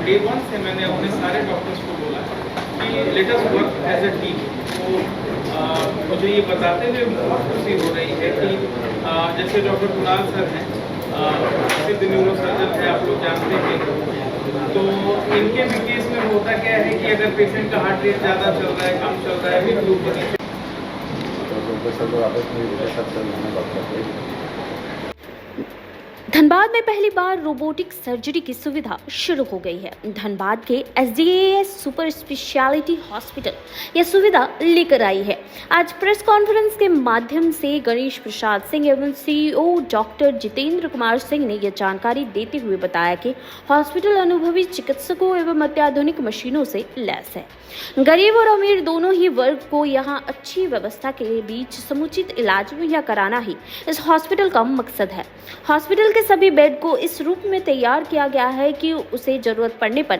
Day 1 से मैंने अपने सारे डॉक्टर्स को बोला कि let us work as a team. तो मुझे ये बताते हुए बहुत खुशी हो रही है कि जैसे डॉक्टर कुणाल सर हैं, सिद्ध न्यूरो सर्जन है, आप लोग जानते हैं। तो इनके भी केस में होता क्या है कि अगर पेशेंट का हार्ट रेट ज़्यादा चल रहा है, कम चल रहा है, बीपी ऊपर नीचे। धनबाद में पहली बार रोबोटिक सर्जरी की सुविधा शुरू हो गई है। धनबाद के SDAS सुपर स्पेशलिटी हॉस्पिटल यह सुविधा लेकर आई है। आज प्रेस कॉन्फ्रेंस के माध्यम से गणेश प्रसाद सिंह एवं CEO डॉक्टर जितेंद्र कुमार सिंह ने यह जानकारी देते हुए बताया कि हॉस्पिटल अनुभवी चिकित्सकों एवं अत्याधुनिक मशीनों से लैस है। गरीब और अमीर दोनों ही वर्ग को यहां अच्छी व्यवस्था के बीच समुचित इलाज मुहैया कराना ही इस हॉस्पिटल का मकसद है। हॉस्पिटल के सभी बेड को इस रूप में तैयार किया गया है कि उसे जरूरत पड़ने पर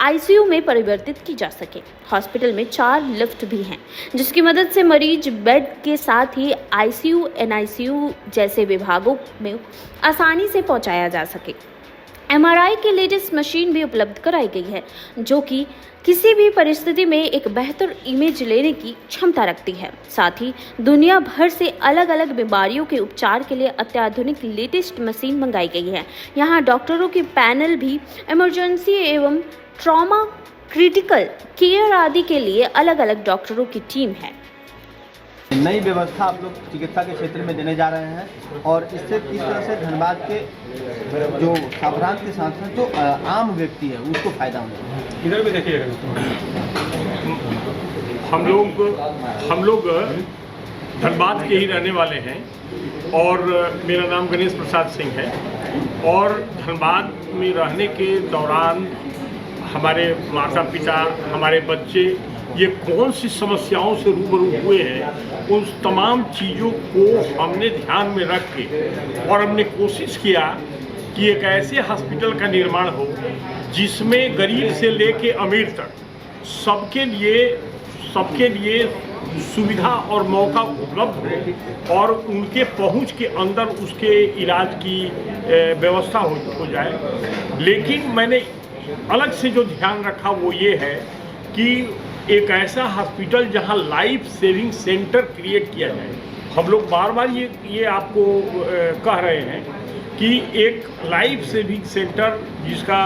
ICU में परिवर्तित की जा सके। हॉस्पिटल में 4 लिफ्ट भी हैं, जिसकी मदद से मरीज बेड के साथ ही ICU, NICU जैसे विभागों में आसानी से पहुंचाया जा सके। MRI की लेटेस्ट मशीन भी उपलब्ध कराई गई है, जो कि किसी भी परिस्थिति में एक बेहतर इमेज लेने की क्षमता रखती है। साथ ही दुनिया भर से अलग अलग बीमारियों के उपचार के लिए अत्याधुनिक लेटेस्ट मशीन मंगाई गई है। यहाँ डॉक्टरों की पैनल भी इमरजेंसी एवं ट्रॉमा, क्रिटिकल केयर आदि के लिए अलग अलग डॉक्टरों की टीम है। नई व्यवस्था आप लोग चिकित्सा के क्षेत्र में देने जा रहे हैं और इससे किस तरह से धनबाद के जो साप्रांत के साथ साथ जो आम व्यक्ति है उसको फायदा होगा। इधर भी देखिएगा। हम लोग धनबाद के ही रहने वाले हैं और मेरा नाम गणेश प्रसाद सिंह है और धनबाद में रहने के दौरान हमारे माता पिता, हमारे बच्चे ये कौन सी समस्याओं से रूबरू हुए हैं, उन तमाम चीज़ों को हमने ध्यान में रख के और हमने कोशिश किया कि एक ऐसे हॉस्पिटल का निर्माण हो जिसमें गरीब से लेके अमीर तक सबके लिए सुविधा और मौका उपलब्ध हो और उनके पहुंच के अंदर उसके इलाज की व्यवस्था हो जाए। लेकिन मैंने अलग से जो ध्यान रखा वो ये है कि एक ऐसा हॉस्पिटल जहां लाइफ सेविंग सेंटर क्रिएट किया जाए। हम लोग बार बार ये आपको कह रहे हैं कि एक लाइफ सेविंग सेंटर जिसका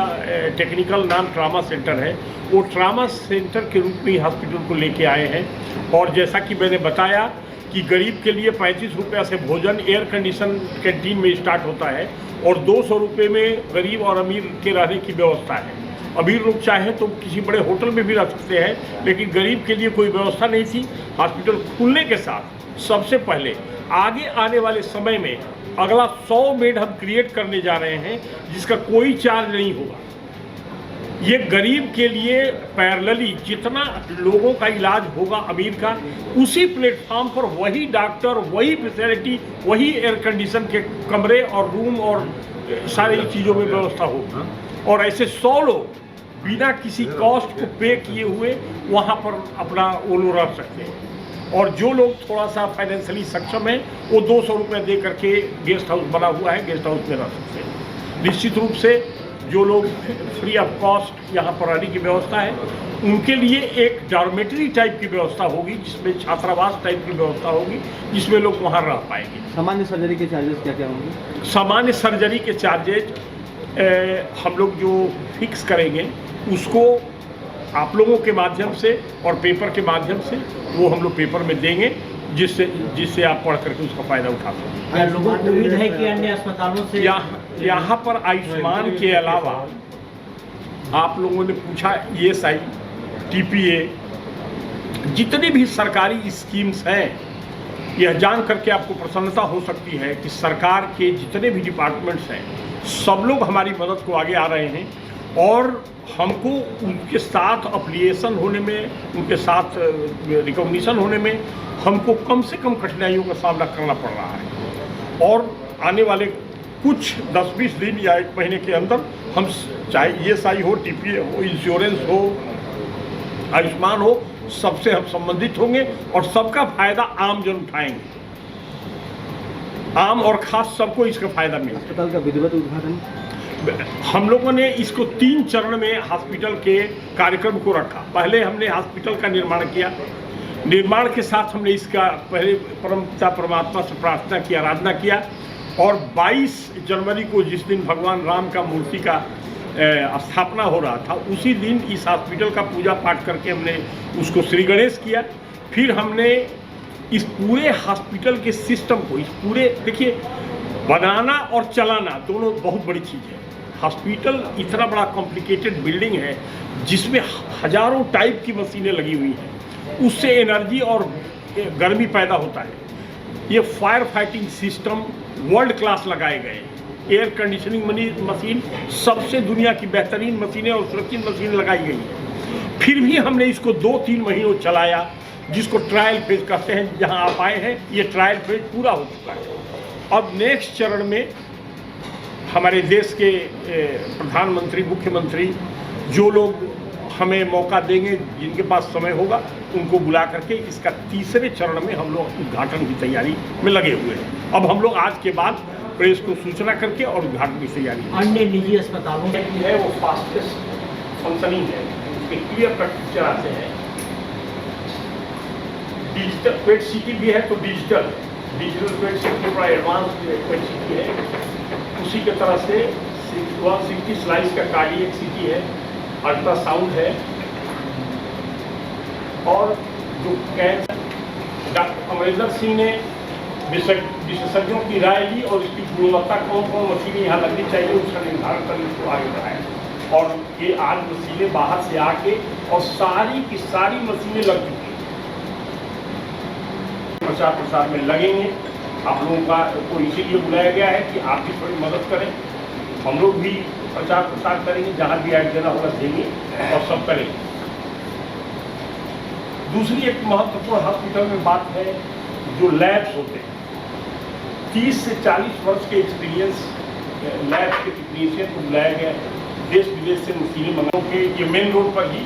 टेक्निकल नाम ट्रामा सेंटर है, वो ट्रामा सेंटर के रूप में हॉस्पिटल को लेके आए हैं। और जैसा कि मैंने बताया कि गरीब के लिए 35 रुपये से भोजन एयर कंडीशन कैंटीन में स्टार्ट होता है और 200 रुपये में गरीब और अमीर के रहने की व्यवस्था है। अमीर लोग चाहे तो किसी बड़े होटल में भी रह सकते हैं, लेकिन गरीब के लिए कोई व्यवस्था नहीं थी। हॉस्पिटल खुलने के साथ सबसे पहले आगे आने वाले समय में अगला 100 बेड हम क्रिएट करने जा रहे हैं जिसका कोई चार्ज नहीं होगा। ये गरीब के लिए पैरेलली जितना लोगों का इलाज होगा अमीर का, उसी प्लेटफॉर्म पर वही डॉक्टर, वही फैसिलिटी, वही एयर कंडीशन के कमरे और रूम और सारी चीज़ों में व्यवस्था होगी। और ऐसे 100 लोग बिना किसी कॉस्ट को पे किए हुए वहाँ पर अपना वो लोग रह सकते हैं। और जो लोग थोड़ा सा फाइनेंशियली सक्षम है वो 200 रुपये दे करके गेस्ट हाउस बना हुआ है, गेस्ट हाउस में रह सकते हैं। निश्चित रूप से जो लोग फ्री ऑफ कॉस्ट यहाँ पर रहने की व्यवस्था है उनके लिए एक डॉर्मेटरी टाइप की व्यवस्था होगी, जिसमें छात्रावास टाइप की व्यवस्था होगी, जिसमें लोग वहाँ रह पाएंगे। सामान्य सर्जरी के चार्जेस क्या क्या होंगे? सामान्य सर्जरी के चार्जेज हम लोग जो फिक्स करेंगे उसको आप लोगों के माध्यम से और पेपर के माध्यम से वो हम लोग पेपर में देंगे, जिससे आप पढ़ करके उसका फ़ायदा उठा सकते। उम्मीद है कि अन्य अस्पतालों से यहाँ पर आयुष्मान के अलावा आप लोगों ने पूछा ESI, TPA, जितनी भी सरकारी स्कीम्स हैं, यह जान करके आपको प्रसन्नता हो सकती है कि सरकार के जितने भी डिपार्टमेंट्स हैं सब लोग हमारी मदद को आगे आ रहे हैं और हमको उनके साथ अप्लिएशन होने में, उनके साथ रिकॉग्निशन होने में हमको कम से कम कठिनाइयों का सामना करना पड़ रहा है। और आने वाले कुछ 10-20 दिन या 1 महीने के अंदर हम चाहे ESI हो, TPA हो, इंश्योरेंस हो, आयुष्मान हो, सबसे हम संबंधित होंगे और सबका फायदा आम जन उठाएंगे। आम और खास सबको इसका फायदा मिलेगा। अस्पताल का विधिवत उद्घाटन हम लोगों ने इसको 3 चरण में हॉस्पिटल के कार्यक्रम को रखा। पहले हमने हॉस्पिटल का निर्माण किया। निर्माण के साथ हमने इसका पहले परमपिता परमात्मा से प्रार्थना की, आराधना किया, और 22 जनवरी को जिस दिन भगवान राम का मूर्ति का स्थापना हो रहा था, उसी दिन इस हॉस्पिटल का पूजा पाठ करके हमने उसको श्री गणेश किया। फिर हमने इस पूरे हॉस्पिटल के सिस्टम को, इस पूरे, देखिए, बनाना और चलाना दोनों बहुत बड़ी चीज़ है। हॉस्पिटल इतना बड़ा कॉम्प्लिकेटेड बिल्डिंग है जिसमें हजारों टाइप की मशीनें लगी हुई हैं, उससे एनर्जी और गर्मी पैदा होता है। ये fire fighting system world class लगाए गए, एयर कंडीशनिंग मशीन, सबसे दुनिया की बेहतरीन मशीनें और सुरक्षित मशीन लगाई गई है। फिर भी हमने इसको 2-3 महीनों चलाया, जिसको ट्रायल फेज कहते हैं। जहां आप आए हैं, ये ट्रायल फेज पूरा हो चुका है। अब नेक्स्ट चरण में हमारे देश के प्रधानमंत्री, मुख्यमंत्री, जो लोग हमें मौका देंगे, जिनके पास समय होगा, उनको बुला करके इसका 3रे चरण में हम लोग उद्घाटन की तैयारी में लगे हुए हैं। अब हम लोग आज के बाद प्रेस को सूचना करके और उद्घाटन की तैयारी। अन्य निजी अस्पतालों में है वो फास्टेस्ट फंक्शनिंग है, उसके क्लियर कट पिक्चर आते हैं। डिजिटल पेट सिटी भी है, तो डिजिटल पेट सिटी बड़ा एडवांस पेट सिटी है। उसी के तरह से 160 स्लाइस का कार्डियक सिटी है, अल्ट्रासाउंड है, और जो कैंसर, डॉक्टर अमरिंदर सिंह ने विशेषज्ञों की राय ली और इसकी गुणवत्ता कौन कौन मशीनें यहाँ लगनी चाहिए उसका निर्धारण करने को आगे बढ़ाया। और ये आज मशीनें बाहर से आके और सारी की सारी मशीनें लग चुकी हैं, प्रचार प्रसार में लगेंगे। आप लोगों का को इसीलिए बुलाया गया है कि आप भी थोड़ी मदद करें, हम लोग भी प्रचार प्रसार करेंगे, जहाँ भी ऐड देना होगा देंगे और सब करेंगे। दूसरी एक महत्वपूर्ण हॉस्पिटल में बात है, जो लैब्स होते हैं, 30 से 40 वर्ष के एक्सपीरियंस लैब के टेक्नीशियन को बुलाया गया है। देश विदेश से मशीनें मंगाओ के ये मेन रोड पर ही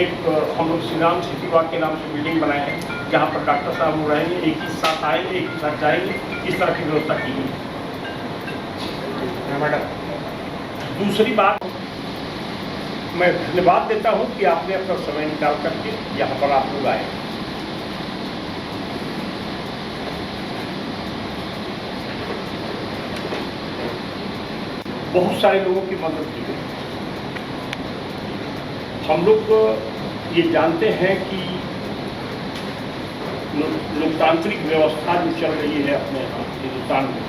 एक हम लोग श्री राम सिटी वॉक के नाम से बिल्डिंग बनाए हैं, जहाँ पर डॉक्टर साहब लोग रहेंगे, एक ही साथ आएंगे, एक ही साथ जाएंगे, इस तरह की व्यवस्था की गई है। मैडम, दूसरी बात, मैं धन्यवाद देता हूँ कि आपने अपना समय निकाल करके यहाँ पर आप लोग आए। बहुत सारे लोगों की मदद की गई। हम लोग ये जानते हैं कि लोकतांत्रिक व्यवस्था जो चल रही है अपने हिंदुस्तान में,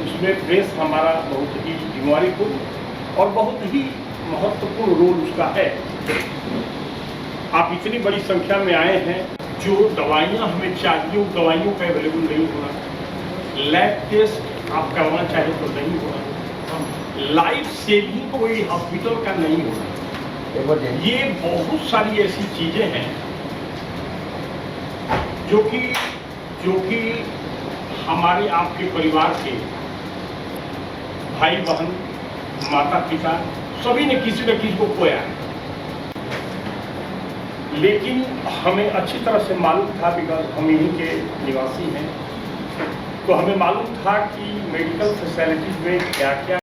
उसमें प्रेस हमारा बहुत ही जिम्मेवारी और बहुत ही महत्वपूर्ण रोल उसका है। आप इतनी बड़ी संख्या में आए हैं, जो दवाइयाँ हमें चाहिए उन दवाइयों का अवेलेबल नहीं होना, लैब टेस्ट आप करवाना चाहें तो नहीं होना, लाइफ सेविंग कोई हॉस्पिटल का नहीं होना, ये बहुत सारी ऐसी चीजें हैं जो कि हमारे आपके परिवार के भाई बहन, माता पिता सभी ने किसी न किसी को खोया है। लेकिन हमें अच्छी तरह से मालूम था, बिकॉज हम यहीं के निवासी हैं, तो हमें मालूम था कि मेडिकल फैसिलिटीज में क्या क्या